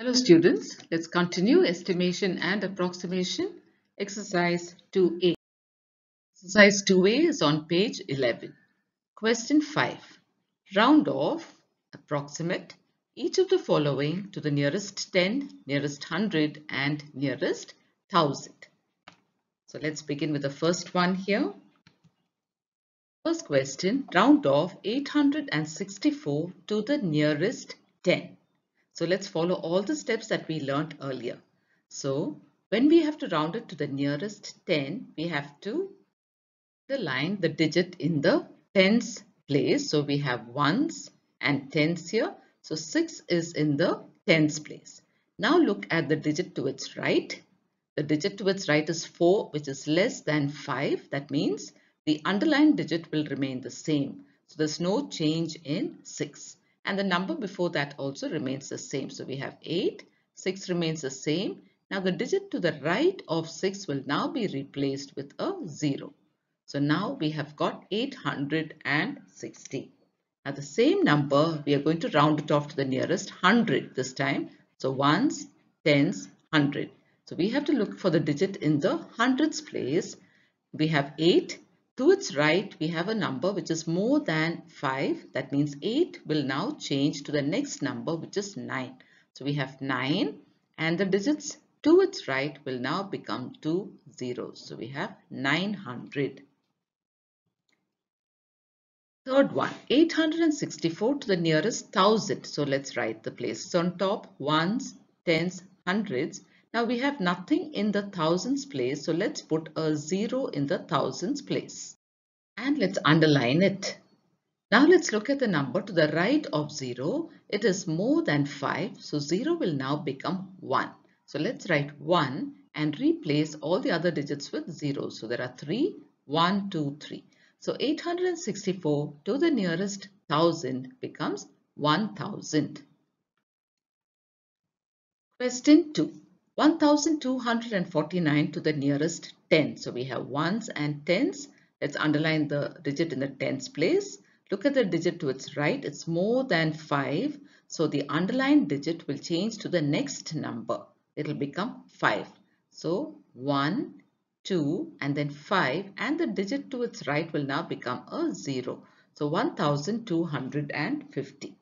Hello students, let's continue estimation and approximation exercise 2a. Exercise 2a is on page 11. Question 5. Round off, approximate each of the following to the nearest 10, nearest 100 and nearest 1000. So let's begin with the first one here. First question, round off 864 to the nearest 10. So let's follow all the steps that we learned earlier. So when we have to round it to the nearest 10, we have to underline the digit in the tens place. So we have ones and tens here. So 6 is in the tens place. Now look at the digit to its right. The digit to its right is 4, which is less than 5. That means the underlined digit will remain the same. So there's no change in 6. And the number before that also remains the same. So we have 8, 6 remains the same. Now the digit to the right of 6 will now be replaced with a 0. So now we have got 860. Now the same number, we are going to round it off to the nearest 100 this time. So ones, tens, 100. So we have to look for the digit in the hundreds place. We have 8. To its right, we have a number which is more than 5. That means 8 will now change to the next number, which is 9. So we have 9 and the digits to its right will now become 2 zeros. So we have 900. Third one, 864 to the nearest 1000. So let's write the places on top, ones, tens, hundreds. Now we have nothing in the thousands place. So let's put a 0 in the thousands place. And let's underline it. Now let's look at the number to the right of 0. It is more than 5. So 0 will now become 1. So let's write 1 and replace all the other digits with 0. So there are 3, 1, 2, 3. So 864 to the nearest 1000 becomes 1000. Question 2. 1249 to the nearest 10. So we have ones and tens. Let's underline the digit in the tens place. Look at the digit to its right. It's more than 5. So the underlined digit will change to the next number. It will become 5. So 1, 2 and then 5 and the digit to its right will now become a 0. So 1250.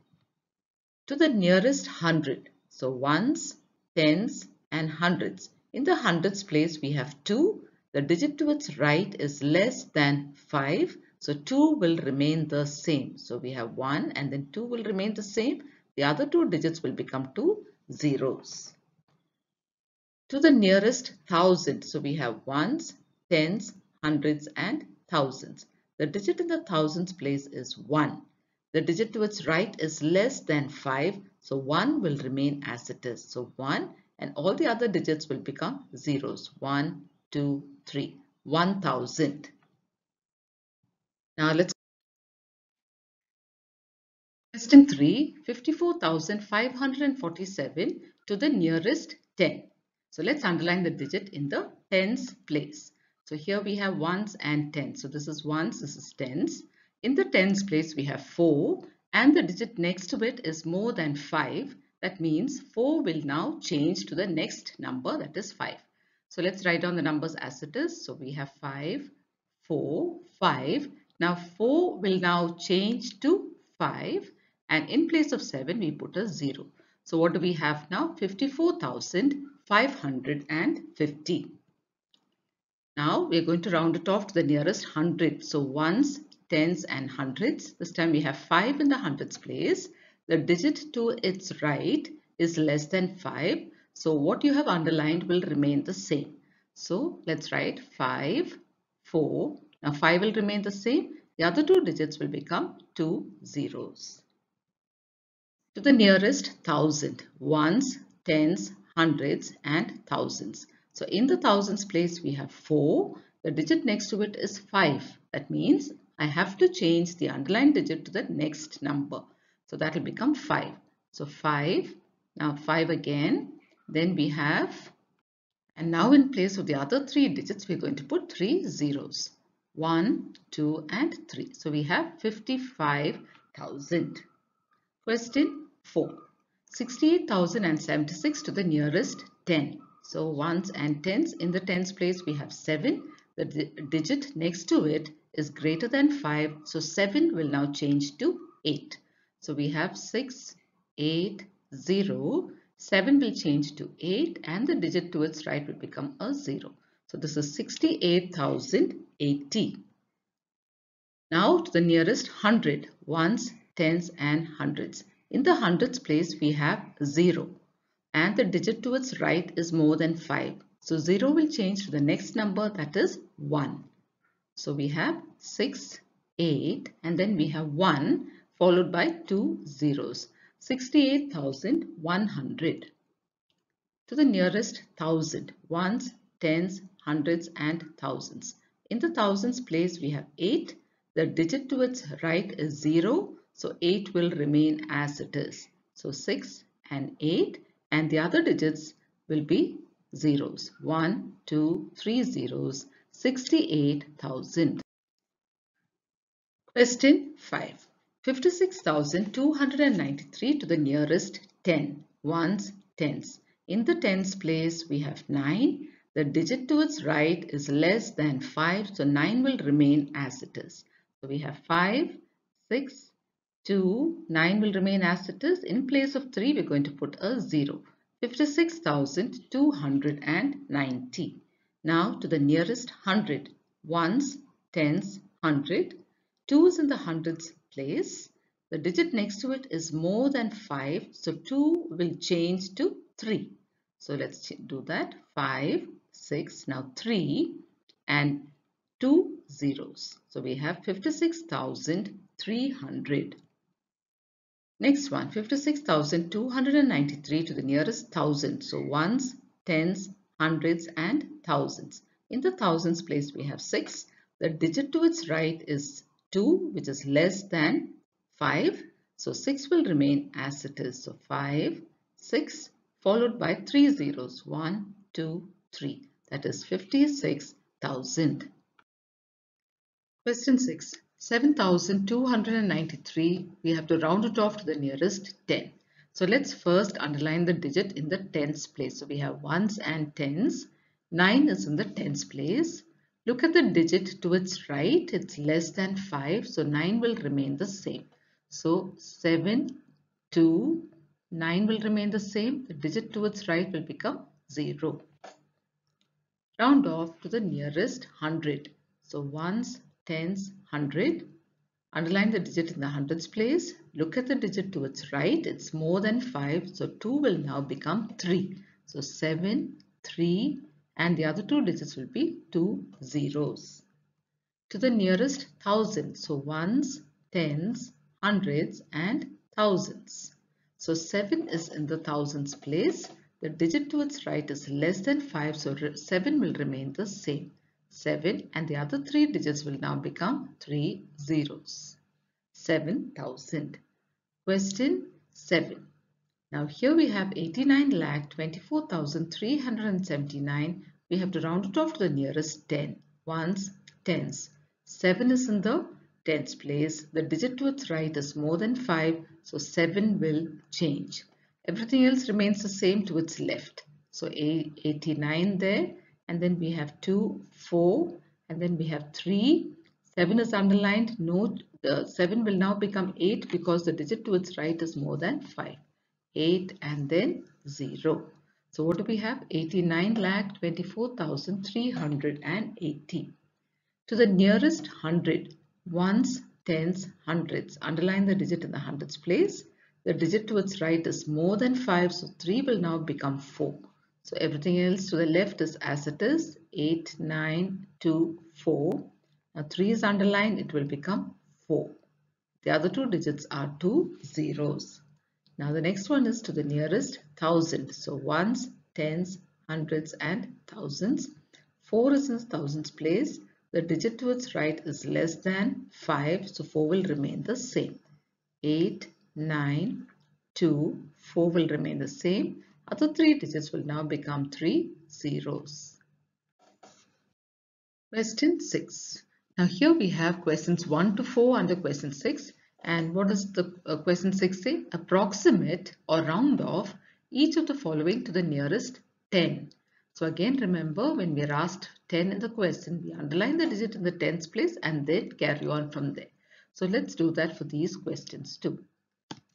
To the nearest 100. So ones, tens and hundreds. In the hundreds place we have 2. The digit to its right is less than 5. So 2 will remain the same. So we have 1 and then 2 will remain the same. The other two digits will become 2 zeros. To the nearest 1000. So we have ones, tens, hundreds and thousands. The digit in the thousands place is 1. The digit to its right is less than 5. So 1 will remain as it is. So 1 and all the other digits will become zeros. 1, 2, 3. 1000. Now let's question 3. 54,547 to the nearest 10. So let's underline the digit in the tens place. So here we have ones and tens. So this is ones, this is tens. In the tens place we have 4 and the digit next to it is more than 5. That means 4 will now change to the next number, that is 5. So let's write down the numbers as it is. So we have 5, 4, 5. Now 4 will now change to 5 and in place of 7 we put a 0. So what do we have now? 54,550. Now we are going to round it off to the nearest 100. So ones, tens and hundreds. This time we have 5 in the hundreds place. The digit to its right is less than 5. So what you have underlined will remain the same. So let's write 5, 4. Now 5 will remain the same. The other two digits will become 2 zeros. To the nearest 1000, ones, tens, hundreds and thousands. So in the thousands place we have 4. The digit next to it is 5. That means I have to change the underlined digit to the next number. So that will become 5. So 5, now 5 again. Then we have, and now in place of the other 3 digits we are going to put 3 zeros. 1, 2 and 3. So we have 55,000. Question 4. 68,076 to the nearest 10. So ones and tens. In the tens place we have 7. The digit next to it is greater than 5. So 7 will now change to 8. So we have 6, 8, 0. 7 will change to 8 and the digit to its right will become a 0. So this is 68,080. Now to the nearest 100, ones, tens and hundreds. In the hundreds place we have 0 and the digit to its right is more than 5. So 0 will change to the next number, that is 1. So we have 6, 8 and then we have 1 followed by 2 zeros. 68,100. To the nearest 1000, ones, tens, hundreds and thousands. In the thousands place we have 8. The digit to its right is 0. So 8 will remain as it is. So 6 and 8 and the other digits will be zeros. 1, 2, 3 zeros. 68,000. Question 5. 56,293 to the nearest 10. Ones, tens. In the tens place we have 9. The digit to its right is less than 5. So 9 will remain as it is. So we have 5, 6, 2. 9 will remain as it is. In place of 3 we are going to put a 0. 56,290. Now to the nearest 100. Ones, tens, 100. 2 is in the hundreds place. The digit next to it is more than 5. So 2 will change to 3. So let's do that. 5, 6, now 3 and 2 zeros. So we have 56,300. Next one, 56,293 to the nearest 1000. So ones, tens, hundreds and thousands. In the thousands place we have 6. The digit to its right is 2, which is less than 5. So 6 will remain as it is. So 5, 6 followed by 3 zeros. 1, 2, 3. That is 56,000. Question 6. 7,293. We have to round it off to the nearest 10. So let's first underline the digit in the tens place. So we have ones and tens. 9 is in the tens place. Look at the digit to its right. It's less than 5. So 9 will remain the same. So 7, 2, 9 will remain the same. The digit to its right will become 0. Round off to the nearest 100. So ones, tens, 100. Underline the digit in the hundreds place. Look at the digit to its right. It's more than 5. So 2 will now become 3. So 7, 3 and the other two digits will be 2 zeros. To the nearest 1000. So ones, tens, hundreds and thousands. So 7 is in the thousands place. The digit to its right is less than 5. So 7 will remain the same. 7 and the other three digits will now become 3 zeros. 7,000. Question 7. Now here we have 89,24,379. We have to round it off to the nearest 10. Ones, tens. 7 is in the tens place. The digit to its right is more than 5. So 7 will change. Everything else remains the same to its left. So 89 there. And then we have 2, 4. And then we have 3. 7 is underlined. Note the 7 will now become 8 because the digit to its right is more than 5. 8 and then 0. So what do we have? 89,24,380. To the nearest 100. Ones, tens, hundreds. Underline the digit in the hundreds place. The digit to its right is more than 5. So 3 will now become 4. So everything else to the left is as it is. 8, 9, 2, 4. Now 3 is underlined. It will become 4. The other two digits are 2 zeros. Now the next one is to the nearest 1000. So ones, tens, hundreds and thousands. 4 is in thousands place. The digit to its right is less than 5. So 4 will remain the same. 8, 9, 2, 4 will remain the same. Other three digits will now become 3 zeros. Question 6. Now here we have questions 1 to 4 under question 6 And what does the question 6 say? Approximate or round off each of the following to the nearest 10. So again, remember, when we are asked 10 in the question, we underline the digit in the tens place and then carry on from there. So let's do that for these questions too.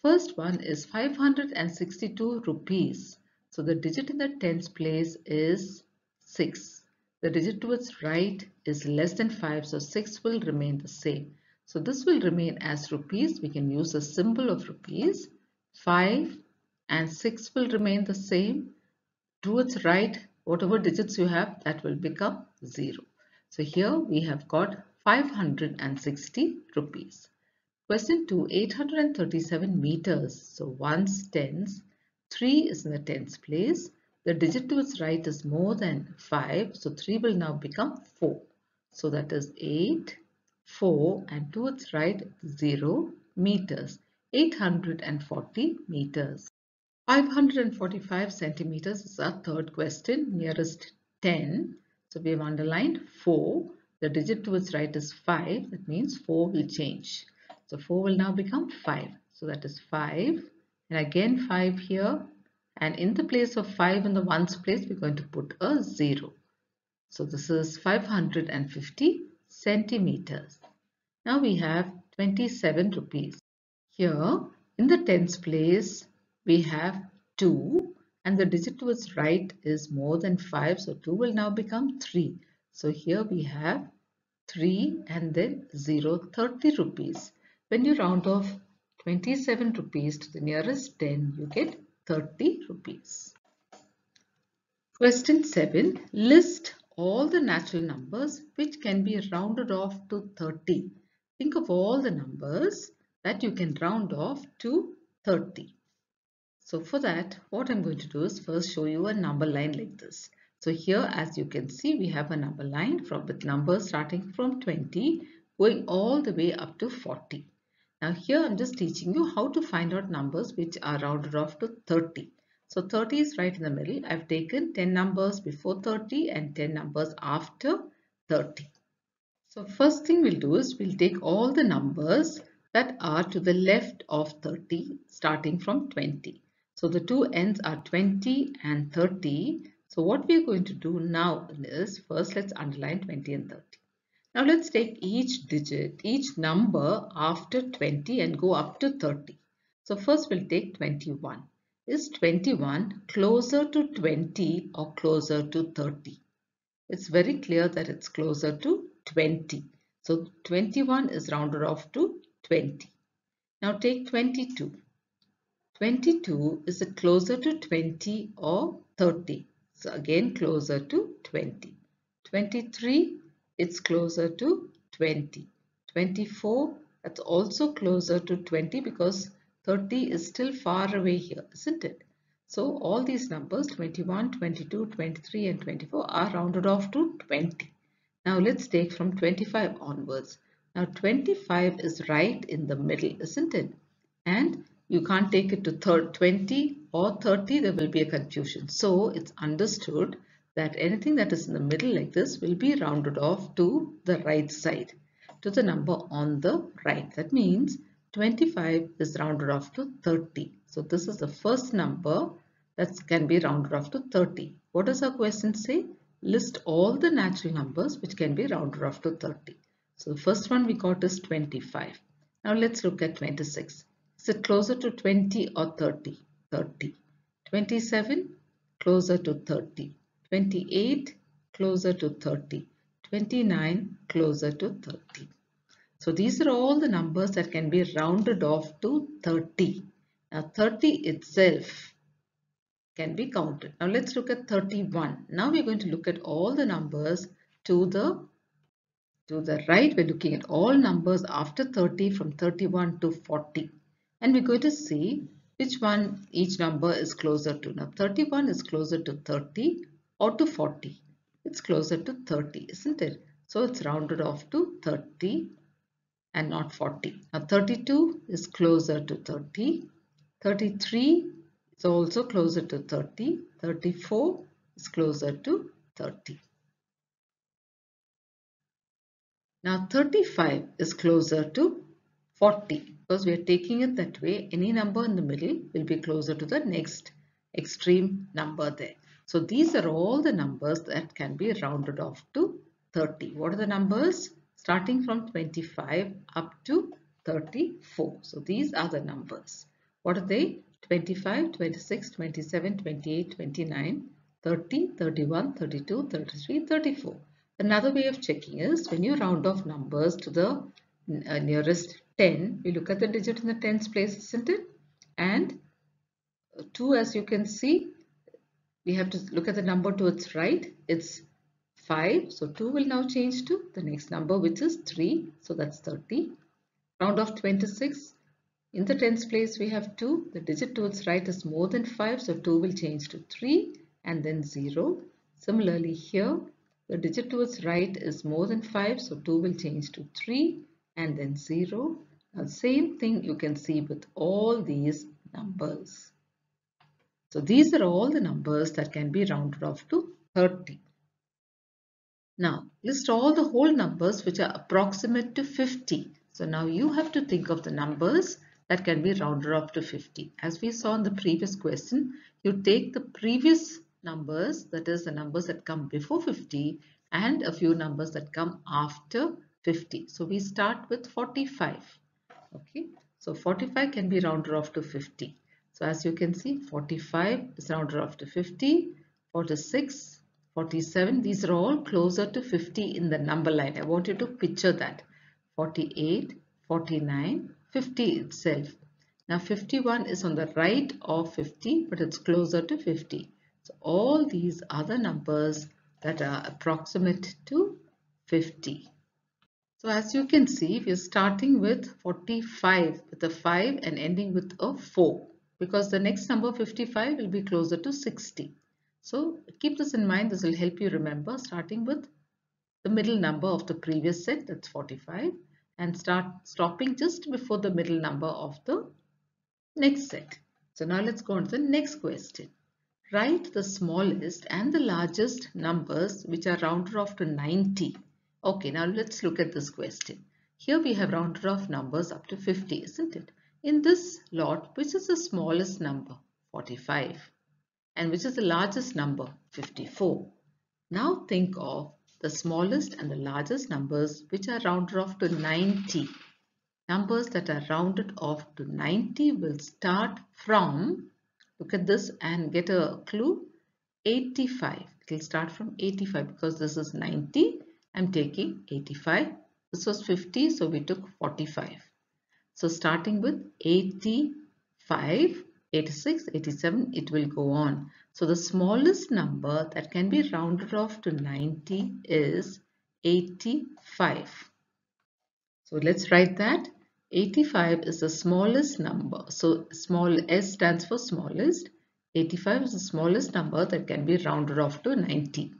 First one is 562 rupees. So the digit in the tens place is 6. The digit to its right is less than 5, so 6 will remain the same. So this will remain as rupees. We can use the symbol of rupees. 5 and 6 will remain the same. To its right, whatever digits you have, that will become 0. So here we have got 560 rupees. Question 2, 837 meters. So 1's tens, 3 is in the tens place. The digit to its right is more than 5. So 3 will now become 4. So that is 8, 4 and to its right 0 meters. 840 meters. 545 centimeters is our third question, nearest 10. So we have underlined 4. The digit to its right is 5. That means 4 will change. So 4 will now become 5. So that is 5. And again 5 here. And in the place of 5 in the ones place, we're going to put a 0. So this is 550 centimeters. Now we have 27 rupees. Here in the tens place we have 2 and the digit to its right is more than 5, so 2 will now become 3. So here we have 3 and then 0, 30 rupees. When you round off 27 rupees to the nearest 10, you get 30 rupees. Question 7. List all the natural numbers which can be rounded off to 30. Think of all the numbers that you can round off to 30. So for that, what I'm going to do is first show you a number line like this. So here, as you can see, we have a number line with numbers starting from 20 going all the way up to 40. Now here I'm just teaching you how to find out numbers which are rounded off to 30. So 30 is right in the middle. I've taken 10 numbers before 30 and 10 numbers after 30. So first thing we'll do is we'll take all the numbers that are to the left of 30 starting from 20. So the two ends are 20 and 30. So what we are going to do now is first let's underline 20 and 30. Now let's take each digit, each number after 20 and go up to 30. So first we'll take 21. Is 21 closer to 20 or closer to 30? It's very clear that it's closer to 20. So 21 is rounded off to 20. Now take 22. 22 is it closer to 20 or 30? So again closer to 20. 23, it's closer to 20. 24, that's also closer to 20 because 30 is still far away here, isn't it? So all these numbers 21, 22, 23 and 24 are rounded off to 20. Now let's take from 25 onwards. Now 25 is right in the middle, isn't it? And you can't take it to 20 or 30, there will be a confusion. So it's understood that anything that is in the middle like this will be rounded off to the right side, to the number on the right. That means 25 is rounded off to 30. So this is the first number that can be rounded off to 30. What does our question say? List all the natural numbers which can be rounded off to 30. So the first one we got is 25. Now let's look at 26. Is it closer to 20 or 30? 30. 27, closer to 30. 28, closer to 30. 29, closer to 30. So these are all the numbers that can be rounded off to 30. Now 30 itself can be counted. Now let's look at 31. Now we're going to look at all the numbers to the right. We're looking at all numbers after 30 from 31 to 40. And we're going to see which one each number is closer to. Now 31 is closer to 30 or to 40. It's closer to 30, isn't it? So it's rounded off to 30 and not 40. Now 32 is closer to 30. 33 is also closer to 30. 34 is closer to 30. Now 35 is closer to 40. Because we are taking it that way, any number in the middle will be closer to the next extreme number there. So these are all the numbers that can be rounded off to 30. What are the numbers? Starting from 25 up to 34. So these are the numbers. What are they? 25, 26, 27, 28, 29, 30, 31, 32, 33, 34. Another way of checking is when you round off numbers to the nearest 10, we look at the digit in the tens place, isn't it? And 2, as you can see, we have to look at the number to its right. It's 5. So 2 will now change to the next number, which is 3. So that's 30. Round off 26. In the tens place, we have 2. The digit to its right is more than 5. So 2 will change to 3 and then 0. Similarly here, the digit to its right is more than 5. So 2 will change to 3 and then 0. Now same thing you can see with all these numbers. So these are all the numbers that can be rounded off to 30. Now list all the whole numbers which are approximate to 50. So now you have to think of the numbers that can be rounded off to 50. As we saw in the previous question, you take the previous numbers, that is the numbers that come before 50, and a few numbers that come after 50. So we start with 45. Okay, so 45 can be rounded off to 50. So as you can see, 45 is rounded off to 50, 46, 47, these are all closer to 50 in the number line. I want you to picture that. 48, 49, 50 itself. Now 51 is on the right of 50, but it's closer to 50. So all these are the numbers that are approximate to 50. So as you can see, we are starting with 45 with a 5 and ending with a 4 because the next number 55 will be closer to 60. So keep this in mind. This will help you remember starting with the middle number of the previous set, that's 45, and stopping just before the middle number of the next set. So now let's go on to the next question. Write the smallest and the largest numbers which are rounded off to 90. Okay, now let's look at this question. Here we have rounded off numbers up to 50, isn't it? In this lot, which is the smallest number? 45. And which is the largest number? 54. Now think of the smallest and the largest numbers which are rounded off to 90. Numbers that are rounded off to 90 will start from, look at this and get a clue, 85. It will start from 85 because this is 90. I'm taking 85. This was 50, so we took 45. So starting with 85, 86, 87, it will go on. So the smallest number that can be rounded off to 90 is 85. So let's write that. 85 is the smallest number. So small s stands for smallest. 85 is the smallest number that can be rounded off to 90.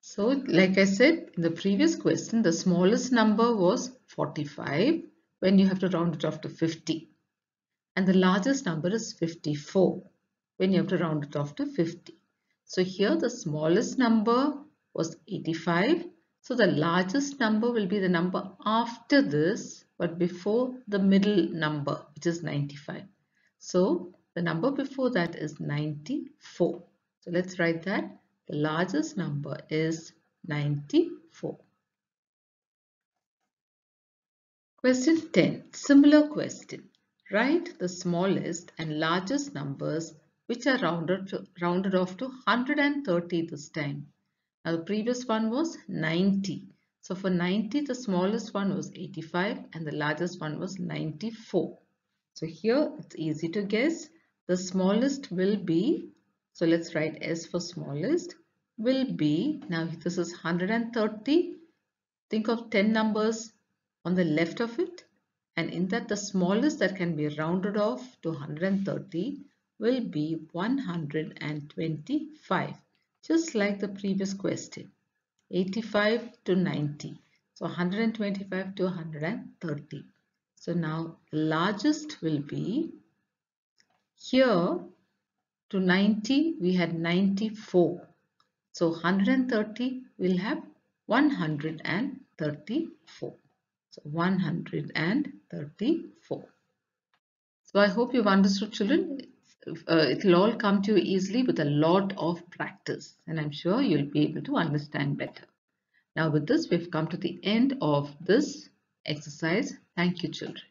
So like I said in the previous question, the smallest number was 45 when you have to round it off to 50. And the largest number is 54 when you have to round it off to 50. So here the smallest number was 85. So the largest number will be the number after this, but before the middle number, which is 95. So the number before that is 94. So let's write that. The largest number is 94. Question 10. Similar question. Write the smallest and largest numbers which are rounded off to 130 this time. Now the previous one was 90. So for 90 the smallest one was 85 and the largest one was 94. So here it's easy to guess. The smallest will be, so let's write S for smallest, will be, now this is 130. Think of 10 numbers on the left of it, and in that the smallest that can be rounded off to 130 will be 125, just like the previous question, 85 to 90. So 125 to 130. So now the largest will be, here to 90 we had 94. So 130 will have 134. So 134. So I hope you've understood, children. It'll all come to you easily with a lot of practice, and I'm sure you'll be able to understand better. Now with this, we've come to the end of this exercise. Thank you, children.